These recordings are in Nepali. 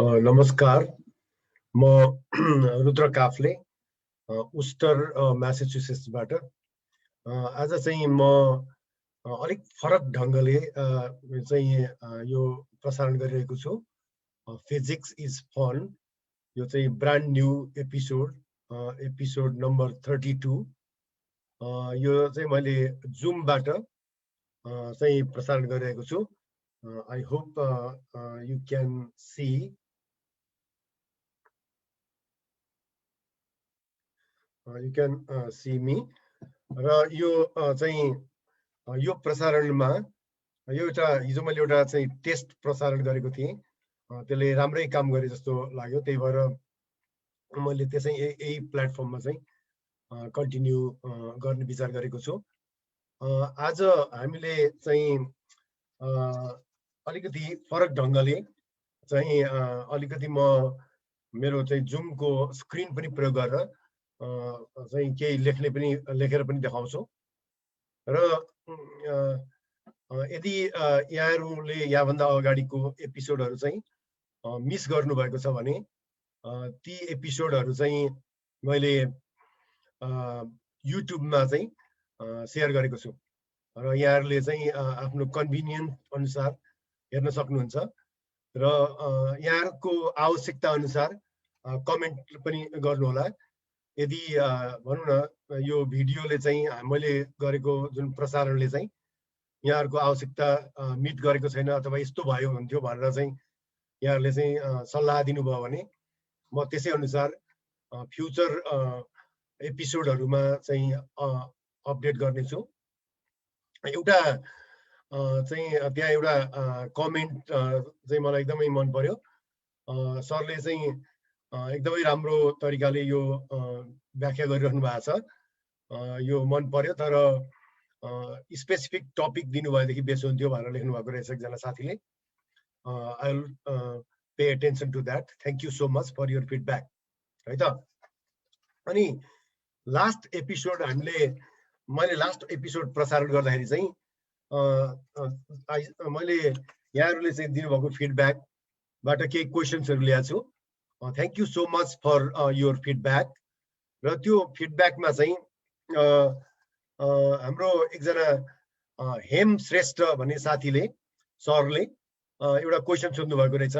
नमस्कार, म रुद्र काफले उस्टर म्यासाचुसेट्सबाट आज चाहिँ म अलिक फरक ढङ्गले चाहिँ यो प्रसारण गरिरहेको छु। फिजिक्स इज फन, यो चाहिँ ब्रान्ड न्यू एपिसोड नम्बर 32। यो चाहिँ मैले जुमबाट चाहिँ प्रसारण गरिरहेको छु। I hope you can see. You can see me. र यो चाहिँ यो प्रसारणमा यो एउटा हिजो मैले एउटा चाहिँ टेस्ट प्रसारण गरेको थिएँ, त्यसले राम्रै काम गरे जस्तो लाग्यो, त्यही भएर मैले त्यसै यही प्लेटफर्ममा चाहिँ कन्टिन्यू गर्ने विचार गरेको छु। आज हामीले चाहिँ अलिकति फरक ढङ्गले चाहिँ अलिकति म मेरो चाहिँ जुमको स्क्रिन पनि प्रयोग गरेर चाहिँ केही लेखेर पनि देखाउँछु। र यदि यहाँहरूले यहाँभन्दा अगाडिको एपिसोडहरू चाहिँ मिस गर्नुभएको छ भने ती एपिसोडहरू चाहिँ मैले युट्युबमा चाहिँ सेयर गरेको छु र यहाँहरूले चाहिँ आफ्नो कन्भिनियन्स अनुसार हेर्न सक्नुहुन्छ र यहाँको आवश्यकता अनुसार कमेन्ट पनि गर्नुहोला। यदि भनौँ न यो भिडियोले चाहिँ मैले गरेको जुन प्रसारणले चाहिँ यहाँहरूको आवश्यकता मिट गरेको छैन अथवा यस्तो भयो हुन्थ्यो भनेर चाहिँ यहाँहरूले चाहिँ सल्लाह दिनुभयो भने म त्यसै अनुसार फ्युचर एपिसोडहरूमा चाहिँ अपडेट गर्नेछु। एउटा चाहिँ त्यहाँ एउटा कमेन्ट चाहिँ मलाई एकदमै मन पर्यो। सरले चाहिँ एकदमै राम्रो तरिकाले यो व्याख्या गरिरहनु भएको छ, यो मन पर्यो, तर स्पेसिफिक टपिक दिनुभएदेखि बेस हुन्थ्यो भनेर लेख्नु भएको रहेछ एकजना साथीले। I will pay attention to that. Thank you so much for your feedback, है त। अनि मैले लास्ट एपिसोड प्रसारण गर्दाखेरि चाहिँ मैले यहाँहरूले चाहिँ दिनुभएको फिडब्याकबाट केही क्वेसन्सहरू ल्याएको छु। Thank you so much for your feedback. र त्यो फिडब्याकमा चाहिँ हाम्रो एकजना हेम श्रेष्ठ भन्ने साथीले सरले एउटा क्वेसन सोध्नु भएको रहेछ,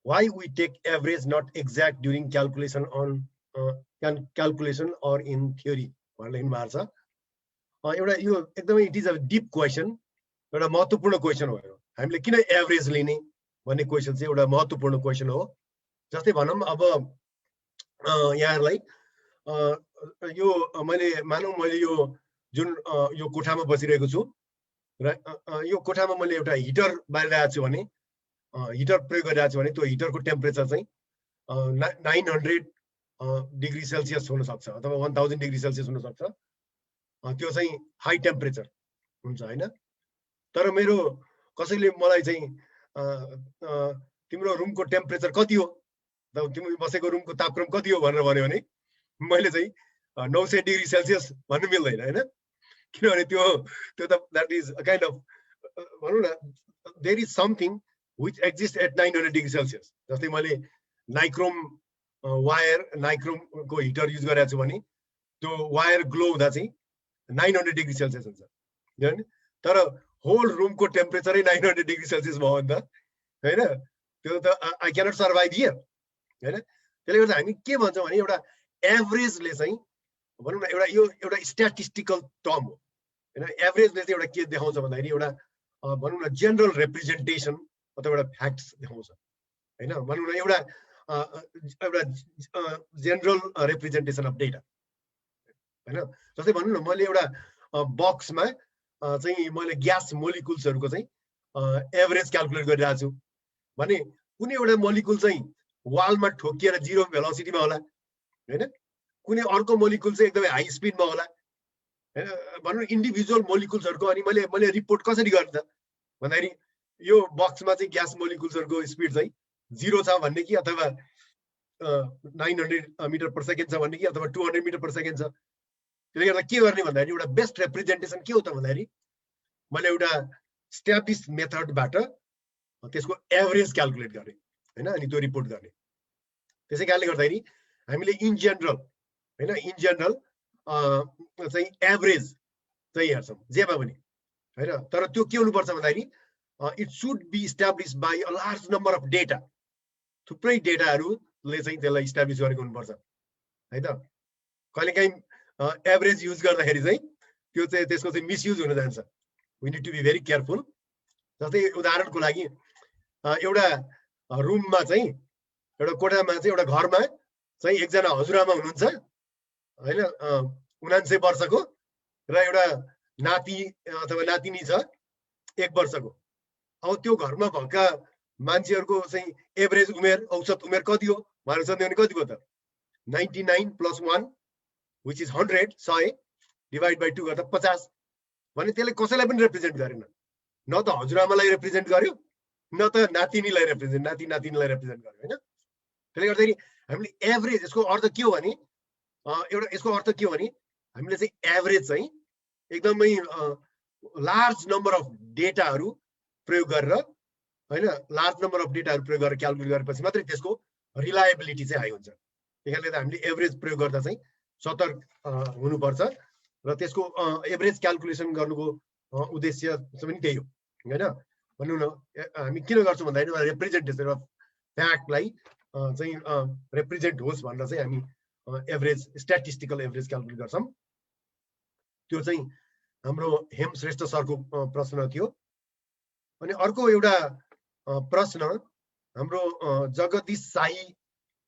why we take average not exact during calculation or in theory भनेर लेख्नु भएको छ। एउटा यो एकदमै it is a deep question, एउटा महत्त्वपूर्ण क्वेसन हो। हामीले किन एभरेज लिने भन्ने क्वेसन चाहिँ एउटा महत्त्वपूर्ण क्वेसन हो। जस्तै भनौँ अब यहाँहरूलाई यो मैले यो जुन यो कोठामा बसिरहेको छु र यो कोठामा मैले एउटा हिटर बालिरहेको छु भने हिटर प्रयोग गरिरहेको छु भने त्यो हिटरको टेम्परेचर चाहिँ 900 डिग्री सेल्सियस हुनसक्छ अथवा 1000 डिग्री सेल्सियस हुनसक्छ। त्यो चाहिँ हाई टेम्परेचर हुन्छ होइन। तर मेरो कसैले मलाई चाहिँ तिम्रो रुमको टेम्परेचर कति हो, तिमी बसेको रुमको तापक्रम कति हो भनेर भन्यो भने मैले चाहिँ 900 डिग्री सेल्सियस भन्नु मिल्दैन होइन। किनभने त्यो त that is a kind of भनौँ न there is something which exist at 900 degree Celsius. जस्तै मैले नाइक्रोमको हिटर युज गरेको छु भने त्यो वायर ग्लो हुँदा चाहिँ 900 डिग्री सेल्सियस हुन्छ होइन। तर होल रुमको टेम्परेचरै 900 डिग्री सेल्सियस भयो भने त होइन, त्यो त आई क्यानट सर्भाइभ हियर होइन। त्यसले गर्दा हामी के भन्छौँ भने एउटा एभरेजले चाहिँ भनौँ न एउटा स्ट्याटिस्टिकल टर्म हो होइन। एभरेजले चाहिँ एउटा के देखाउँछ भन्दाखेरि एउटा भनौँ न जेनरल रिप्रेजेन्टेसन अथवा एउटा फ्याक्ट्स देखाउँछ होइन। भनौँ न एउटा जेनरल रिप्रेजेन्टेसन अफ डेटा होइन। जस्तै भनौँ न मैले एउटा बक्समा चाहिँ मैले ग्यास मोलिकुल्सहरूको चाहिँ एभरेज क्यालकुलेट गरिरहेको छु भने कुनै एउटा मोलिकुल चाहिँ वालमा ठोकिएर 0 भेलोसिटीमा होला होइन, कुनै अर्को मोलिकुल चाहिँ एकदमै हाई स्पिडमा होला होइन। भनौँ इन्डिभिजुअल मोलिकुल्सहरूको अनि मैले रिपोर्ट कसरी गर्ने त भन्दाखेरि यो बक्समा चाहिँ ग्यास मोलिकुल्सहरूको स्पिड चाहिँ 0 छ भन्ने कि अथवा 900 मिटर पर सेकेन्ड छ भन्ने कि अथवा 200 मिटर पर सेकेन्ड छ। त्यसले गर्दा के गर्ने भन्दाखेरि एउटा बेस्ट रिप्रेजेन्टेसन के हो त भन्दाखेरि मैले एउटा स्ट्याब्लिस मेथडबाट त्यसको एभरेज क्यालकुलेट गरेँ। हैन अनि त्यो रिपोर्ट गर्ने त्यसै कारणले गर्दाखेरि हामीले इन जनरल हैन इन जनरल चाहिँ एभरेज चाहिँ हेर्छौं जेमा पनि हैन तर त्यो के हुनुपर्छ भन्दाखेरि it should be establish by a large number of data थुप्रै डेटाहरूले चाहिँ त्यसलाई इस्टाब्लिश गरेको हुनुपर्छ है त कहिलेकाहीँ एभरेज युज गर्दाखेरि चाहिँ त्यो चाहिँ त्यसको चाहिँ मिसयुज हुन जान्छ we need to be very careful जस्तै उदाहरणको लागि एउटा रुममा चाहिँ एउटा कोठामा चाहिँ एउटा घरमा चाहिँ एकजना हजुरआमा हुनुहुन्छ हैन 99 वर्षको र एउटा नाति अथवा नातिनी छ 1 वर्षको अब त्यो घरमा भएका मान्छेहरुको चाहिँ एभरेज उमेर औसत उमेर कति हो भनेर सोध्यो भने कति हो त 99 + 1 which is 100 डिवाइड बाइ 2 गर्दा 50 भने त्यसले कसैलाई पनि रिप्रेजेन्ट गरेन न त हजुरआमालाई रिप्रेजेन्ट गर्यो न त नातिनीलाई रिप्रेजेन्ट नातिनीलाई रिप्रेजेन्ट गर्यो हैन त्यसले गर्दाखेरि हामीले एभरेज यसको अर्थ के हो भने एउटा यसको अर्थ के हो भने हामीले चाहिँ एभरेज चाहिँ एकदमै लार्ज नम्बर अफ डेटाहरु प्रयोग गरेर हैन लार्ज नम्बर अफ डेटाहरु प्रयोग गरेर क्याल्कुलेट गरेपछि मात्रै त्यसको रिलायबिलिटी चाहिँ हाई हुन्छ त्यसैले त हामीले एभरेज प्रयोग गर्दा चाहिँ सतर्क हुनुपर्छ र त्यसको एभरेज क्याल्कुलेसन गर्नुको उद्देश्य पनि त्यही हो हैन भन्नु न हामी किन गर्छौं भन्दाखेरि रिप्रेजेन्टेसन अफ फ्याक्टलाई चाहिँ रिप्रेजेन्ट होस् भनेर चाहिँ हामी एभरेज स्ट्याटिस्टिकल एभरेज क्याल्कुलेट गर्छौं त्यो चाहिँ हाम्रो हेम श्रेष्ठ सरको प्रश्न थियो अनि अर्को एउटा प्रश्न हाम्रो जगदीश साई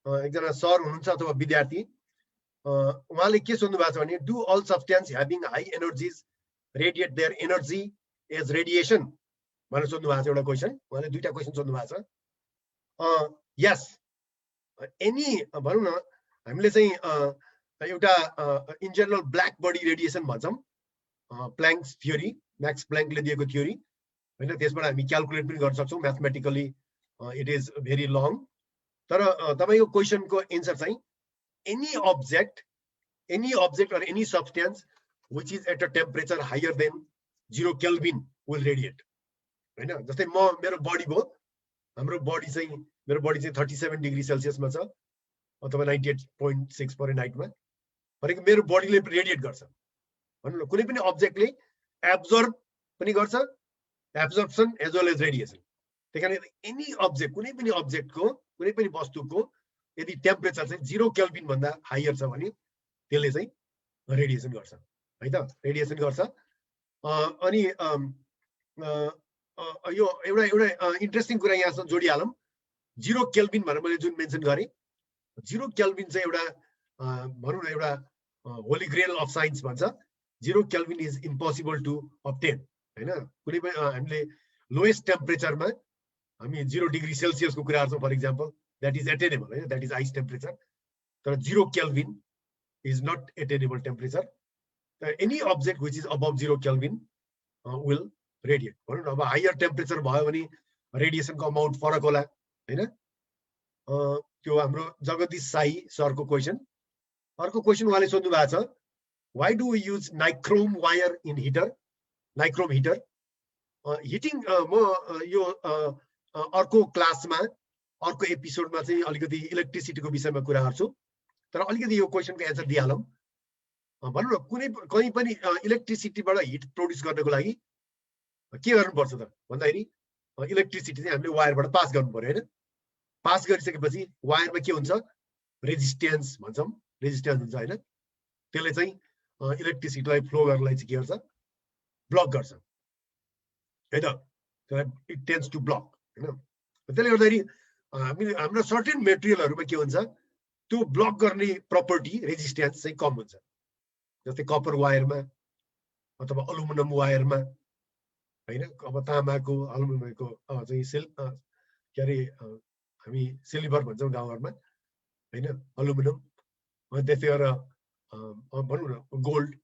एकजना सर हुनुहुन्छ अथवा विद्यार्थी उहाँले के सोध्नु भएको छ भने do all substance having high energies radiate their energy as radiation भनेर सोध्नु भएको छ एउटा क्वेशन उहाँले दुईटा क्वेशन सोध्नु भएको छ यस एनी भनौँ न हामीले चाहिँ एउटा in general black body radiation भन्छौं प्ल्याङ्क्स थ्योरी म्याक्स प्ल्याङ्कले दिएको थ्योरी हैन त्यसबाट हामी क्याल्कुलेट पनि गर्न सक्छौं mathematically it is very long तर तपाईको क्वेशनको एन्सर चाहिँ any object or any substance which is at a temperature higher than 0 Kelvin will radiate हैन जस्तै म मेरो बडी भो हाम्रो बडी चाहिँ मेरो बडी चाहिँ 37 डिग्री सेल्सियस मा छ अथवा 98.6 फरेनहाइट मा भनेको मेरो बडीले रेडिएट गर्छ भन्नु न कुनै पनि अब्जेक्टले एब्जर्ब पनि गर्छ absorption as well as radiation त्यसैले एनी अब्जेक्ट कुनै पनि अब्जेक्टको कुनै पनि वस्तुको यदि टेम्परेचर चाहिँ 0 केल्भिन भन्दा हायर छ भने त्यसले चाहिँ रेडिएसन गर्छ है त रेडिएसन गर्छ अनि यो एउटा इन्ट्रेस्टिङ कुरा यहाँसँग जोडिहालौं 0 केल्भिन भनेर मैले जुन मेन्सन गरे 0 केल्भिन चाहिँ एउटा भनौं न एउटा होली ग्रेल अफ साइन्स भन्छ 0 kelvin is impossible to obtain हैन कुनै पनि हामीले लोएस्ट टेम्परेचरमा हामी 0 डिग्री सेल्सियसको कुरा गर्छौं for example that is attainable right? That is ice temperature but 0 Kelvin is not attainable temperature any object which is above 0 Kelvin will radiate अब higher temperature भयो भने radiation को amount फरक होला हैन त्यो हाम्रो जगदीश साई सरको क्वेशन अर्को क्वेशन उहाँले सोध्नु भएको छ why do we use nichrome wire in heater nichrome heater heating म यो अर्को क्लासमा अर्को एपिसोडमा चाहिँ अलिकति इलेक्ट्रिसिटीको विषयमा कुरा गर्छु तर अलिकति यो क्वेशनको एन्सर दिइहालौं भनौं न कुनै कहीं पनि इलेक्ट्रिसिटीबाट हिट प्रोड्युस गर्नको लागि के गर्नुपर्छ त भन्दाखेरि इलेक्ट्रिसिटी चाहिँ हामीले वायरबाट पास गर्नु पर्यो हैन पास गरिसकेपछि वायरमा के हुन्छ रेजिस्टेन्स भन्छौं रेजिस्टेन्स हुन्छ हैन त्यसले चाहिँ इलेक्ट्रिसिटीलाई फ्लो गर्नलाई चाहिँ के गर्छ ब्लक गर्छ है त इट टेन्ड्स टु ब्लक हैन त्यसले गर्दाखेरि हामीले हाम्रो सर्टेन मेटेरियलहरुमा के हुन्छ त्यो ब्लक गर्ने प्रपर्टी रेजिस्टेन्स चाहिँ कम हुन्छ जस्तै कपर वायरमा अथवा एल्युमिनियम वायरमा हैन अब तामाको एल्युमिनियमको चाहिँ के अरे हामी सिल्भर भन्छौं गाउँहरुमा हैन एल्युमिनियम त्यसै गरेर भनौं न गोल्ड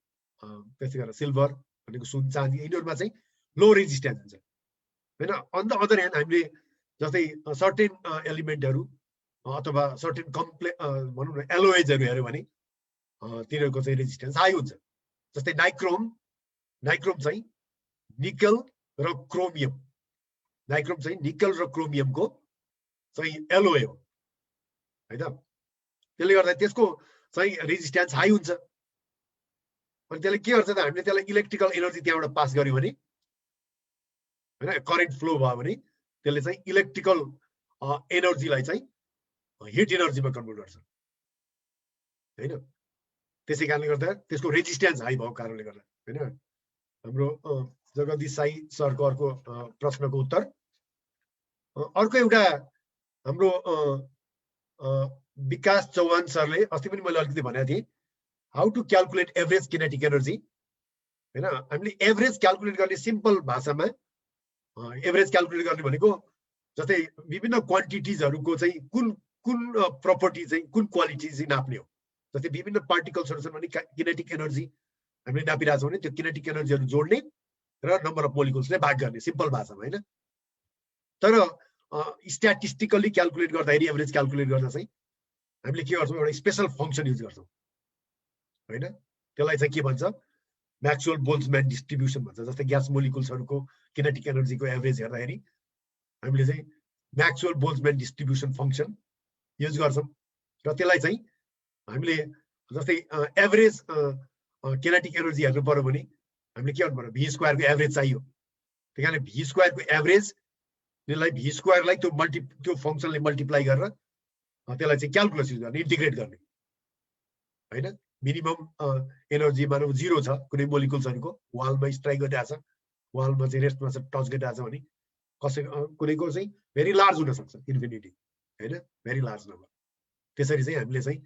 त्यसै गरेर सिल्भर भनेको सुन चाँदी यिनीहरुमा चाहिँ लो रेजिस्टेन्स हुन्छ हैन अन द अदर ह्यान्ड हामीले जस्तै सर्टेन एलिमेन्टहरु अथवा सर्टेन भनौं न एलोइजहरु हेर्यो भने तिनीहरुको चाहिँ रेजिस्टेन्स हाई हुन्छ जस्तै नाइक्रोम चाहिँ निकल र क्रोमियम नाइक्रोम चाहिँ निकल र क्रोमियमको चाहिँ एलओए हो हैन। त्यसले गर्दा त्यसको चाहिँ रेजिस्टेन्स हाई हुन्छ। अनि त्यसले के गर्छ त हामीले त्यसलाई इलेक्ट्रिकल एनर्जी त्यहाँबाट पास गर्यो भने हैन करेन्ट फ्लो भयो भने त्यसले चाहिँ इलेक्ट्रिकल एनर्जीलाई चाहिँ हिट एनर्जीमा कन्भर्ट गर्छ हैन। त्यसै कारणले गर्दा त्यसको रेजिस्टेन्स हाई भएको कारणले गर्दा हैन। हाम्रो जगदीश साई सरको अर्को प्रश्नको उत्तर। अर्को एउटा हाम्रो विकास चौहान सरले अस्ति पनि मैले अलिकति भनेको थिएँ how to calculate average kinetic energy हैन। हामीले एभरेज क्याल्कुलेट गर्ने सिम्पल भाषामा एभरेज क्याल्कुलेट गर्ने भनेको जस्तै विभिन्न क्वान्टिटिजहरुको चाहिँ कुन कुन प्रपर्टी चाहिँ कुन क्वालिटी चाहिँ नाप्ने हो। जस्तै विभिन्न पार्टिकल्सहरु छन् भने किनेटिक एनर्जी हामीले नापिरहेको छौँ भने त्यो किनेटिक एनर्जीहरु जोड्ने र नम्बर अफ मोलिकुल्सले भाग गर्ने सिम्पल भाषामा हैन। तर स्ट्याटिस्टिकली क्याल्कुलेट गर्दाखेरि एभरेज क्याल्कुलेट गर्दा चाहिँ हामीले के गर्छौँ एउटा स्पेशल फंक्सन युज गर्छौँ हैन। त्यसलाई चाहिँ के भन्छ म्याक्सवेल बोल्ट्जम्यान डिस्ट्रिब्युसन भन्छ। जस्तै ग्यास मोलिकुल्सहरुको किनेटिक एनर्जीको एभरेज हेर्दाखेरि हामीले चाहिँ म्याक्सवेल बोल्ट्जम्यान डिस्ट्रिब्युसन फंक्सन युज गर्छौँ र त्यसलाई चाहिँ हामीले जस्तै एभरेज किनेटिक एनर्जी हेर्नु पर्यो भने हामीले के गर्नु पर्यो v स्क्वायर को एभरेज चाहियो। त्यही कारणले v स्क्वायर को एभरेज त्यसलाई v स्क्वायर लाई त्यो फंक्सनले मल्टिप्लाई गरेर त्यसलाई चाहिँ क्याल्कुलस युज गर्ने इन्टिग्रेट गर्ने हैन। मिनिमम एनर्जी मानौ 0 छ कुनै मोलिकुल्सहरुको वालमा स्ट्राइक गरिरहेछ वालमा चाहिँ रेस्टमा छ टच गरिरहेछ भने कसै कुनैको चाहिँ भेरी लार्ज हुन सक्छ इन्फिनिटी हैन भेरी लार्ज नम्बर। त्यसरी चाहिँ हामीले चाहिँ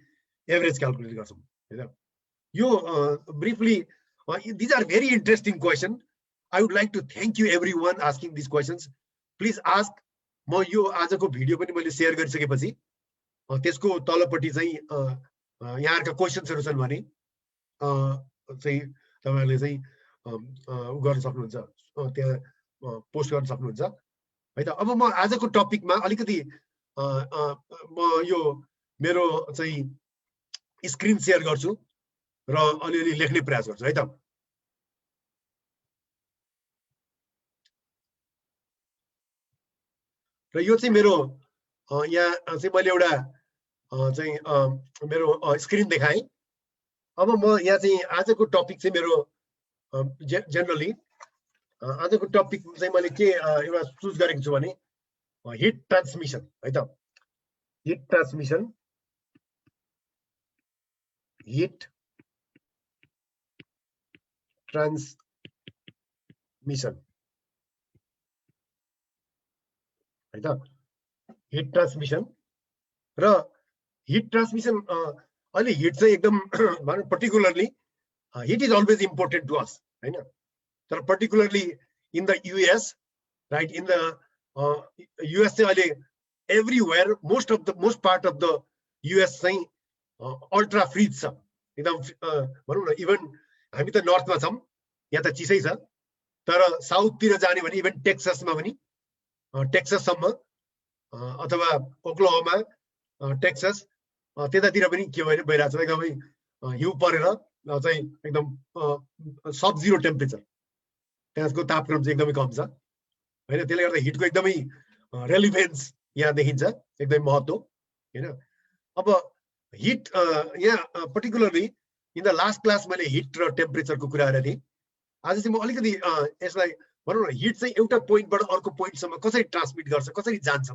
एभरेज क्याल्कुलेट गर्छौं हैन। यो briefly these are very interesting question. I would like to thank you everyone asking these questions. Please ask. म यो आजको भिडियो पनि मैले शेयर गरिसकेपछि त्यसको तलपट्टि चाहिँ यहाँहरुका क्वेशन्सहरु छन् भने चाहिँ तपाईहरुले चाहिँ गर्न सक्नुहुन्छ त्यहाँ पोस्ट गर्न सक्नुहुन्छ है त। अब म आजको टपिकमा अलिकति म यो मेरो चाहिँ स्क्रिन शेयर गर्छु र अलिअलि लेख्ने प्रयास गर्छु है त। र यो चाहिँ मेरो यहाँ चाहिँ मैले एउटा चाहिँ मेरो स्क्रिन देखाएँ। अब म यहाँ चाहिँ आजको टपिक चाहिँ मेरो जनरली आजको टपिक चाहिँ मैले के एउटा चुज गरेको छु भने हिट ट्रान्समिसन है त। हिट ट्रान्समिसन हिट ट्रान्समिसन है त। हिट ट्रान्समिसन र हिट ट्रान्समिसन अहिले हिट चाहिँ एकदम भनौं particularly heat is always important to us हैन। तर particularly in the US right in the US चाहिँ अहिले everywhere most part of the US चाहिँ अल्ट्रा फ्रिज छ एकदम भनौं न। इभन हामी त नर्थमा छौं यहाँ त चिसै छ तर साउथतिर जाने भने इभन टेक्सासमा पनि टेक्साससम्म अथवा ओक्लाहोमा टेक्सास त्यतातिर पनि के भइरहेछ एकदमै हिउँ परेर चाहिँ एकदम सब जिरो टेम्परेचर त्यसको तापक्रम चाहिँ एकदमै कम छ हैन। त्यसले गर्दा हिटको एकदमै रेलिभेन्स यहाँ देखिन्छ एकदमै महत्त्व हैन। अब हिट यहाँ particularly in the last class मैले हिट र टेम्परेचरको कुरा गरेको थिएँ। आज चाहिँ म अलिकति यसलाई भनौं न हिट चाहिँ एउटा पोइन्टबाट अर्को पोइन्टसम्म कसरी ट्रान्समिट गर्छ कसरी जान्छ त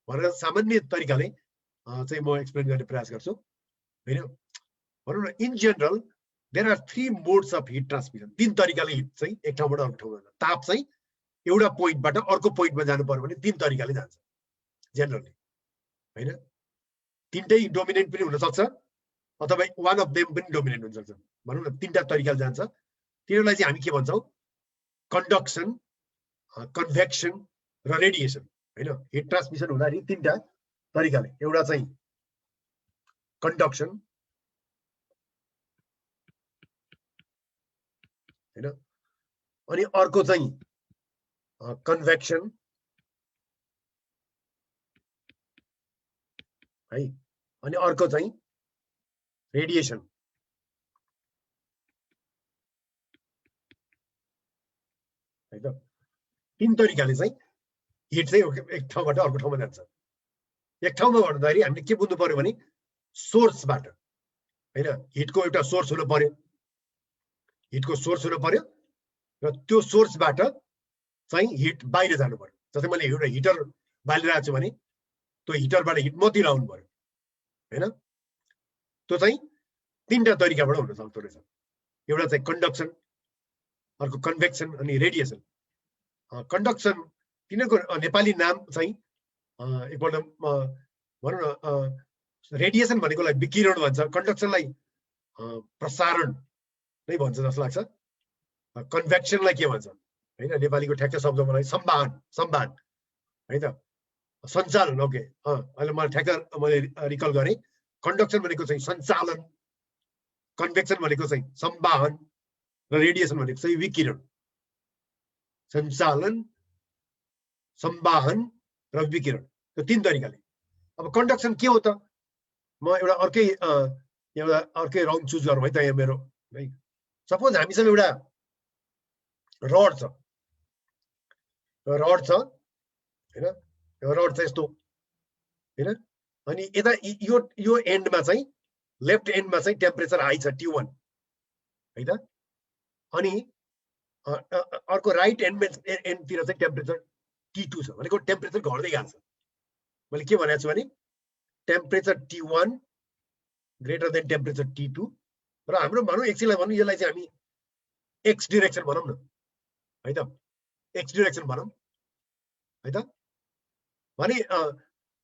भनेर सामान्य तरिकाले चाहिँ म एक्सप्लेन गर्ने प्रयास गर्छु हैन। भनौं न in general there are 3 modes of heat transmission. 3 तरिकाले हिट चाहिँ एक ठाउँबाट अर्को ठाउँमा जान्छ। ताप चाहिँ एउटा पोइन्टबाट अर्को पोइन्टमा जानु पर्यो भने 3 तरिकाले जान्छ जनरली हैन। तीनटै डोमिनेन्ट पनि हुन सक्छ अथवा वान अफ देम पनि डोमिनेन्ट हुन सक्छ। भनौं न 3टा तरिकाले जान्छ। तिनीलाई चाहिँ हामी के भन्छौं कन्डक्सन कन्भेक्सन र रेडिएसन हैन। हिट ट्रान्समिसन हुँदाखेरि 3टा तरिकाले एउटा चाहिँ कन्डक्सन हैन अनि अर्को चाहिँ कन्भेक्सन है अनि अर्को चाहिँ रेडिएसन है त। 3 तरिकाले चाहिँ हिट चाहिँ एक ठाउँबाट अर्को ठाउँमा जान्छ एक ठाउँमा भन्दाखेरि हामीले के बुझ्नु पर्यो भने सोर्सबाट हैन हिटको एउटा सोर्स हुनु पर्यो हिटको सोर्स हुनु पर्यो र त्यो सोर्सबाट चाहिँ हिट बाहिर जानु पर्यो जस्तै मैले एउटा हिटर बालिरहेको छु भने त्यो हिटरबाट हिट मतिर आउनु पर्यो हैन त्यो चाहिँ तीनटा तरिकाबाट हुन सक्दो रहेछ एउटा चाहिँ कन्डक्सन अर्को कन्भेक्सन अनि रेडिएसन कन्डक्सन तिनीहरूको नेपाली नाम चाहिँ एकपल्ट भनौँ न रेडिएसन भनेकोलाई विकिरण भन्छ कन्डक्सनलाई प्रसारण नै भन्छ जस्तो लाग्छ कन्भेक्सनलाई के भन्छ हैन नेपालीको ठ्याक्क शब्द मलाई संवाहन है त सञ्चालन ओके अहिले मलाई ठ्याक्क मैले रिकल गरेँ कन्डक्सन भनेको चाहिँ सञ्चालन कन्भेक्सन भनेको चाहिँ संवाहन र रेडिएसन भनेको चाहिँ विकिरण सञ्चालन संवाहन र विकिरण त्यो तीन तरिकाले अब कन्डक्सन के हो त म एउटा अर्कै रङ चुज गरौँ है त यहाँ मेरो है सपोज हामीसँग एउटा रड छ हैन रड चाहिँ यस्तो हैन अनि यता यो एन्डमा चाहिँ लेफ्ट एन्डमा चाहिँ टेम्परेचर हाई छ T1 है त अनि अर्को राइट एन्डतिर चाहिँ टेम्परेचर T2 छ भनेको टेम्परेचर घट्दै गएको छ मैले के भनेको छु भने temperature T1 greater than temperature T2 र हाम्रो भनौँ एकछिनलाई भनौँ यसलाई चाहिँ हामी एक्स डिरेक्सन भनौँ न है त एक्स डिरेक्सन भनौँ है त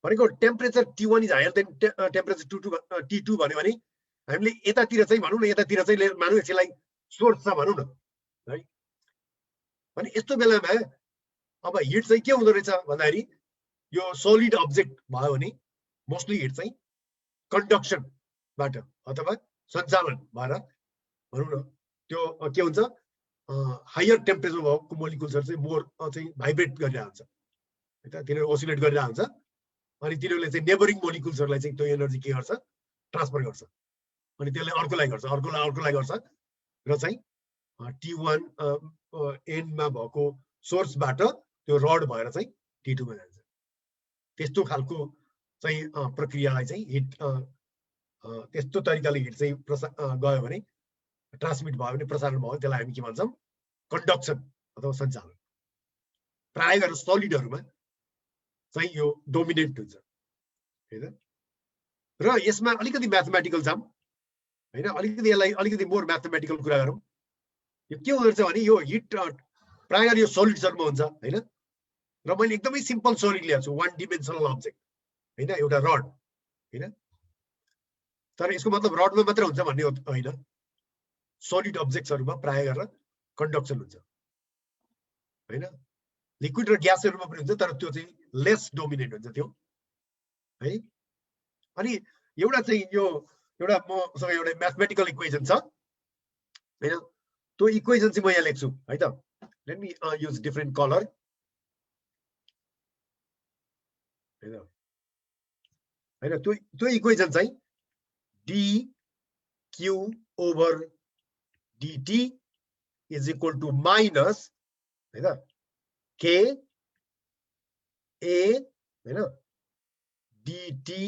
भनेको temperature T1 is higher than temperature T2 भन्यो भने हामीले यतातिर चाहिँ भनौँ न यतातिर चाहिँ मानौँ एकछिनलाई सोर्स छ भनौँ न है अनि यस्तो बेलामा अब हिट चाहिँ के हुँदो रहेछ भन्दाखेरि यो सोलिड अब्जेक्ट भयो भने मोस्टली हिट चाहिँ कन्डक्सनबाट अथवा सञ्चालन भएर भनौँ न त्यो के हुन्छ हायर टेम्परेचर भएको मोलिकुल्सहरू चाहिँ मोर चाहिँ भाइब्रेट गरिरहेको हुन्छ है त तिनीहरू ओसिलेट गरिरहेको हुन्छ अनि तिनीहरूले चाहिँ नेबरिङ मोलिकुल्सहरूलाई चाहिँ त्यो एनर्जी के गर्छ ट्रान्सफर गर्छ अनि त्यसले अर्कोलाई गर्छ र चाहिँ T1 एन्डमा भएको सोर्सबाट त्यो रड भएर चाहिँ T2 मा जान्छ त्यस्तो खालको चाहिँ प्रक्रियालाई चाहिँ हिट त्यस्तो तरिकाले हिट चाहिँ गयो भने ट्रान्समिट भयो भने प्रसारण भयो त्यसलाई हामी के भन्छौँ कन्डक्सन अथवा सञ्चालन प्राय गरेर सलिडहरूमा चाहिँ यो डोमिनेट हुन्छ हैन र यसमा अलिकति म्याथमेटिकल जाम हैन अलिकति यसलाई अलिकति मोर म्याथमेटिकल कुरा गरौँ यो के हुँदो रहेछ भने यो हिट प्राय गरी यो सलिड्सहरुमा हुन्छ हैन र मैले एकदमै सिम्पल सलिड ल्याएको छु वान डिमेन्सनल अब्जेक्ट हैन एउटा रड हैन तर यसको मतलब रडमा मात्र हुन्छ भन्ने होइन सलिड अब्जेक्ट्सहरुमा प्राय गरेर कन्डक्सन हुन्छ हैन लिक्विड र ग्यासहरुमा पनि हुन्छ तर त्यो चाहिँ लेस डोमिनेट हुन्छ त्यो है अनि एउटा चाहिँ यो एउटा मसँग एउटा म्याथमेटिकल इक्वेसन छ हैन त्यो इक्वेसन चाहिँ म यहाँ लेख्छु है त let me use different colour हैन त्यो इक्वेसन चाहिँ dq over dt is equal to minus है त k a हैन dt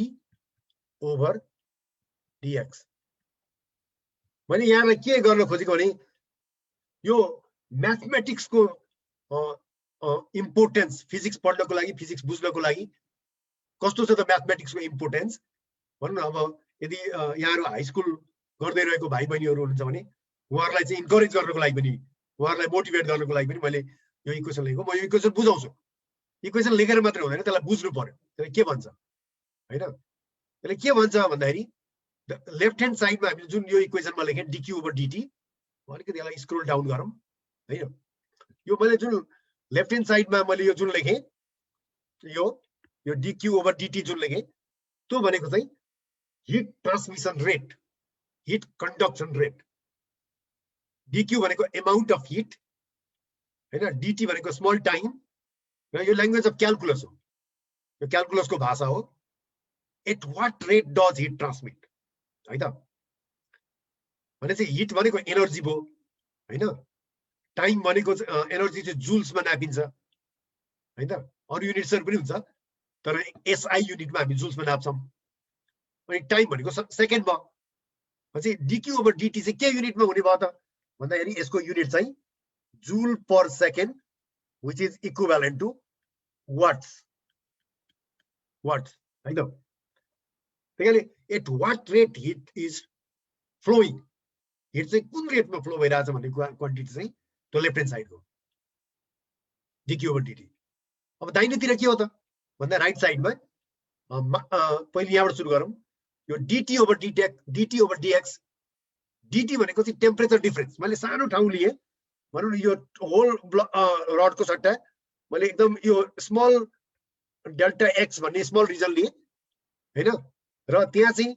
over dx मैले यहाँलाई के गर्न खोजेको भने यो म्याथमेटिक्स को इम्पोर्टेन्स फिजिक्स पढ्नको लागि फिजिक्स बुझ्नको लागि कस्तो छ त म्याथमेटिक्स को इम्पोर्टेन्स भन्नु अब यदि यहाँहरु हाई स्कुल गर्दै रहेको भाइ बहिनीहरु हुनुहुन्छ भने उहाँहरुलाई चाहिँ इन्करेज गर्नको लागि पनि उहाँहरुलाई मोटिभेट गर्नको लागि पनि मैले यो इक्वेसन लेखेको म यो इक्वेसन बुझाउँछु इक्वेसन लेखेर मात्र हुँदैन त्यसलाई बुझ्नु पर्यो त्यसले के भन्छ हैन त्यसले के भन्छ भन्दाखेरि लेफ्ट ह्यान्ड साइडमा हामीले जुन यो इक्वेसनमा लेखे dq over dt अलिकति यसलाई स्क्रोल डाउन गरौँ हैन यो मैले जुन लेफ्ट ह्यान्ड साइडमा मैले यो जुन लेखे यो dq over dt जुन लेखे त्यो भनेको चाहिँ hit transmission rate hit conduction rate dq भनेको अमाउन्ट अफ हिट हैन dt भनेको स्मल टाइम र यो ल्याङ्ग्वेज अफ क्याल्कुलस हो यो क्याल्कुलसको भाषा हो at what rate does heat transmit है त भने चाहिँ हिट भनेको एनर्जी भयो हैन टाइम भनेको एनर्जी चाहिँ जुल्समा नापिन्छ हैन अरु युनिट्सहरु पनि हुन्छ तर एसआई युनिटमा हामी जुल्समा नाप्छौँ। अनि टाइम भनेको सेकेन्ड भयो भनेपछि डिक्यू ओभर डिटी चाहिँ के युनिटमा हुने भयो त भन्दाखेरि यसको युनिट चाहिँ joule per second which is equivalent to watts है त। त्यसैले at what rate heat is flowing, hit चाहिँ कुन रेटमा फ्लो भइरहेछ भन्ने क्वान्टिटी चाहिँ त्यो लेफ्ट ह्यान्ड साइडको डिक्यू ओभर डिटी। अब दाहिनेतिर के हो त भन्दा राइट साइडमा पहिले यहाँबाट सुरु गरौँ। यो डिटी ओभर डिएक्स, डिटी भनेको चाहिँ टेम्परेचर डिफरेन्स। मैले सानो ठाउँ लिएँ भनौँ न, यो होल रडको सट्टा मैले एकदम यो स्मल डेल्टा एक्स भन्ने स्मल रिजन लिएँ होइन, र त्यहाँ चाहिँ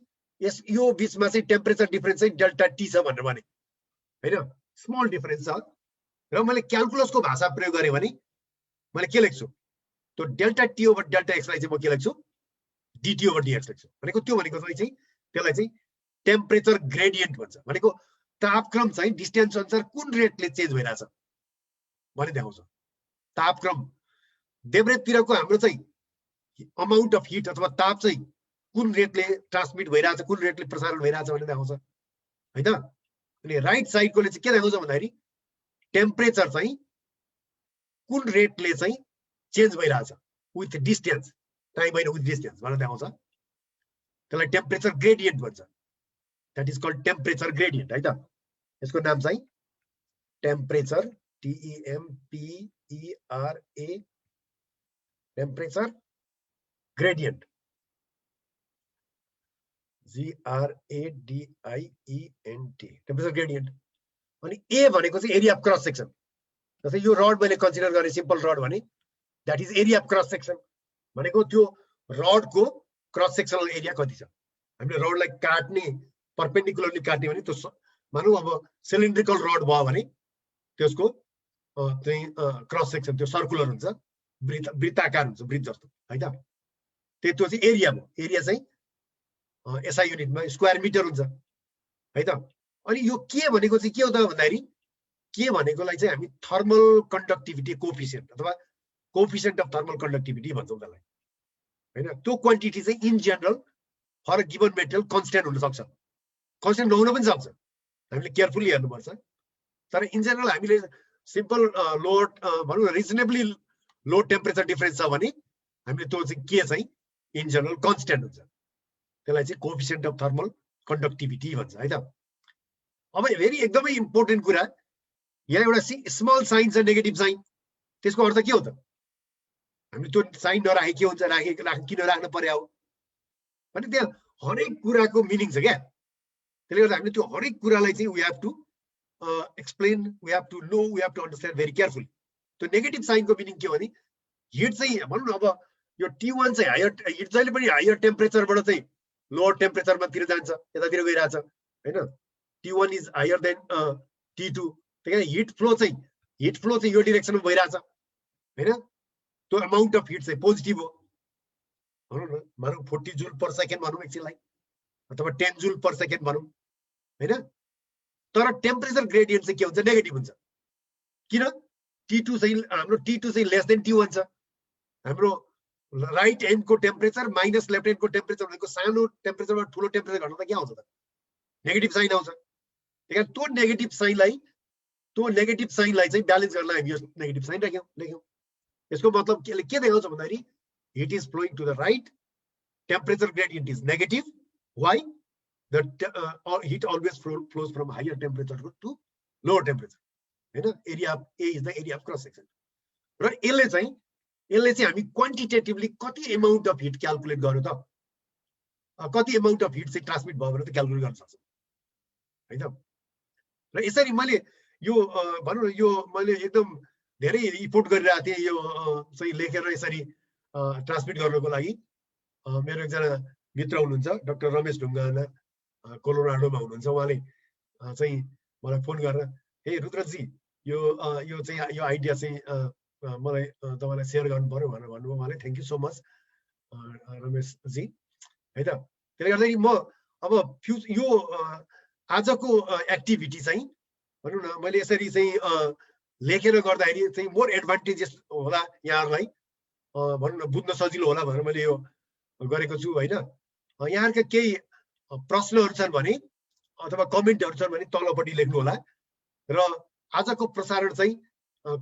यो बिचमा चाहिँ टेम्परेचर डिफरेन्स चाहिँ डेल्टा टी छ भनेर भने होइन, स्मल डिफरेन्स छ। र मैले क्यालकुलसको भाषा प्रयोग गरेँ भने मैले के लेख्छु, त्यो डेल्टा टी ओभर डेल्टा एक्सलाई चाहिँ म के लेख्छु, डिटी ओभर डिएक्स लेख्छु। भनेको त्यो भनेको चाहिँ त्यसलाई चाहिँ टेम्परेचर ग्रेडियन्ट भन्छ। भनेको तापक्रम चाहिँ डिस्टेन्स अनुसार कुन रेटले चेन्ज भइरहेछ भन्ने देखाउँछ। तापक्रम देब्रेतिरको हाम्रो चाहिँ अमाउन्ट अफ हिट अथवा ताप चाहिँ कुन रेटले ट्रान्समिट भइरहेछ, कुन रेटले प्रसारण भइरहेछ भन्ने देखाउँछ है त। अनि राइट साइडकोले चाहिँ के देखाउँछ भन्दाखेरि टेम्परेचर चाहिँ कुन रेटले चाहिँ चेन्ज भइरहेछ विथ डिस्टेन्स, टाइम होइन विथ डिस्टेन्स भनेर देखाउँछ। त्यसलाई टेम्परेचर ग्रेडियन्ट भन्छ। That is called temperature gradient है त। यसको नाम चाहिँ temperature, TEMPERA, temperature gradient, GRADIENT, temperature gradient. अनि ए भनेको चाहिँ एरिया अफ क्रस सेक्सन। जस्तै यो रड मैले कन्सिडर गरेँ सिम्पल रड भने that is area of cross section. भनेको त्यो रडको क्रस सेक्सनल एरिया कति छ। हामीले रडलाई काट्ने परपेन्डिकुलरली काट्ने भने त्यो मानौँ अब सिलिन्ड्रिकल रड भयो भने त्यसको चाहिँ क्रस सेक्सन त्यो सर्कुलर हुन्छ, वृत्ताकार हुन्छ, वृत्त जस्तो है त। त्यो चाहिँ एरिया भयो। एरिया चाहिँ एसआई युनिटमा स्क्वायर मिटर हुन्छ है त। अनि यो के भनेको चाहिँ के हो त भन्दाखेरि के भनेकोलाई चाहिँ हामी थर्मल कन्डक्टिभिटी कोफिसिएन्ट अथवा कोफिसिएन्ट अफ थर्मल कन्डक्टिभिटी भन्छौँ त्यसलाई होइन। त्यो क्वान्टिटी चाहिँ in general for given material constant हुन सक्छ, कन्स्टेन्ट नहुन पनि सक्छ, हामीले केयरफुल्ली हेर्नुपर्छ। तर इन जेनरल हामीले सिम्पल लोड भनौँ न रिजनेबली लो टेम्परेचर डिफरेन्स छ भने हामीले त्यो चाहिँ के चाहिँ इन जेनरल कन्स्टेन्ट हुन्छ। त्यसलाई चाहिँ कोफिसिएन्ट अफ थर्मल कन्डक्टिभिटी भन्छ है त। अब फेरि एकदमै इम्पोर्टेन्ट कुरा, यहाँ एउटा स्मल साइन छ नेगेटिभ साइन। त्यसको अर्थ के हो त, हामीले त्यो साइन नराखे के हुन्छ, किन राख्नु पर्यो हो भने त्यहाँ हरेक कुराको मिनिङ छ क्या। त्यसले गर्दा हामीले त्यो हरेक कुरालाई चाहिँ we have to explain, we have to know, we have to understand very carefully. त्यो नेगेटिभ साइनको मिनिङ के हो भने हिट चाहिँ भनौँ न अब यो T1 चाहिँ हायर हिट जहिले पनि हायर टेम्परेचरबाट चाहिँ लोवर टेम्परेचरमा तिर जान्छ, यतातिर गइरहेछ होइन। T1 is higher then T2। त्यही हिट फ्लो चाहिँ यो डिरेक्सनमा भइरहेछ होइन। त्यो अमाउन्ट अफ हिट चाहिँ पोजिटिभ हो भनौँ न, भनौँ 40 जुल पर सेकेन्ड भनौँ एकछिनलाई, अथवा 10 जुल पर सेकेन्ड भनौँ होइन। तर टेम्परेचर ग्रेडियन्ट चाहिँ के हुन्छ, नेगेटिभ हुन्छ। किन, T2 चाहिँ हाम्रो T2 चाहिँ लेस देन T1 छ। हाम्रो राइट एन्डको टेम्परेचर माइनस लेफ्ट एन्डको टेम्परेचर भनेको सानो टेम्परेचरबाट ठुलो टेम्परेचर घट्नु त के आउँछ त, नेगेटिभ साइन आउँछ। त्यही कारण त्यो नेगेटिभ साइनलाई चाहिँ ब्यालेन्स गर्न हामी यो नेगेटिभ साइन लेख्यौँ। यसको मतलब के देखाउँछ भन्दाखेरि heat is flowing to the right, temperature gradient is negative. Why? The heat always flows from higher temperature to lower temperature होइन। Area of A is the area of cross section. र यसले चाहिँ हामी क्वान्टिटेटिभली कति एमाउन्ट अफ हिट क्यालकुलेट गर्यो त, कति एमाउन्ट अफ हिट चाहिँ ट्रान्समिट भयो भने त क्यालकुलेट गर्न सक्छौँ है त। र यसरी मैले यो भनौँ न यो मैले एकदम धेरै इफोर्ट गरिरहेको थिएँ यो चाहिँ लेखेर यसरी ट्रान्समिट गर्नको लागि। मेरो एकजना मित्र हुनुहुन्छ डाक्टर रमेश ढुङ्गाना, कोलोराडोमा हुनुहुन्छ। उहाँले चाहिँ मलाई फोन गरेर हे रुद्रजी यो चाहिँ यो आइडिया चाहिँ मलाई तपाईँलाई सेयर गर्नु पर्यो भनेर भन्नुभयो। उहाँले thank you so much Rameshji है त। त्यसले गर्दाखेरि म अब यो आजको एक्टिभिटी चाहिँ भनौँ न मैले यसरी चाहिँ लेखेर गर्दाखेरि चाहिँ मोर एडभान्टेजेस होला यहाँहरूलाई। भनौँ न बुझ्न सजिलो होला भनेर मैले यो गरेको छु होइन। यहाँहरूका केही प्रश्नहरू छन् भने अथवा कमेन्टहरू छन् भने तलपट्टि लेख्नु होला। र आजको प्रसारण चाहिँ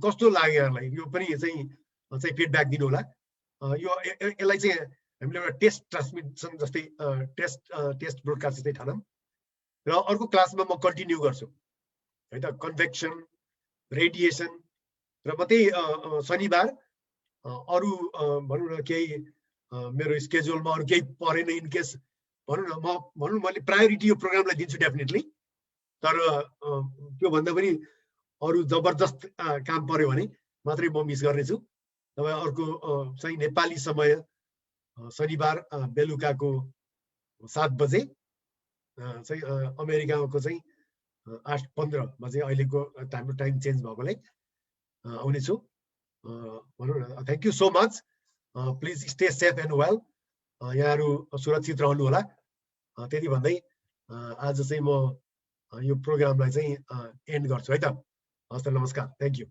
कस्तो लाग्यो यहाँलाई यो पनि चाहिँ फिडब्याक दिनु होला। यो यसलाई चाहिँ हामीले एउटा टेस्ट ट्रान्समिसन जस्तै टेस्ट ब्रोडकास्ट जस्तै ठानौँ। र अर्को क्लासमा म कन्टिन्यू गर्छु है त, कन्भेक्सन, रेडिएसन र म त्यही शनिबार अरू भनौँ न केही मेरो स्केड्युलमा अरू केही परेन इनकेस भनौँ न मैले प्रायोरिटी यो प्रोग्रामलाई दिन्छु डेफिनेटली। तर त्योभन्दा पनि अरू जबरजस्त काम पर्यो भने मात्रै म मिस गर्नेछु। तपाईँ अर्को चाहिँ नेपाली समय शनिबार बेलुकाको 7 बजे चाहिँ अमेरिकाको चाहिँ 8:15 चाहिँ अहिलेको टाइम चेन्ज भएकोले आउनेछु। भनौँ न thank you so much. Please stay safe and well. यहाँहरू सुरक्षित रहनु होला। त्यति भन्दै आज चाहिँ म यो प्रोग्रामलाई चाहिँ एन्ड गर्छु है त। हस् त, नमस्कार, थ्याङ्क यू।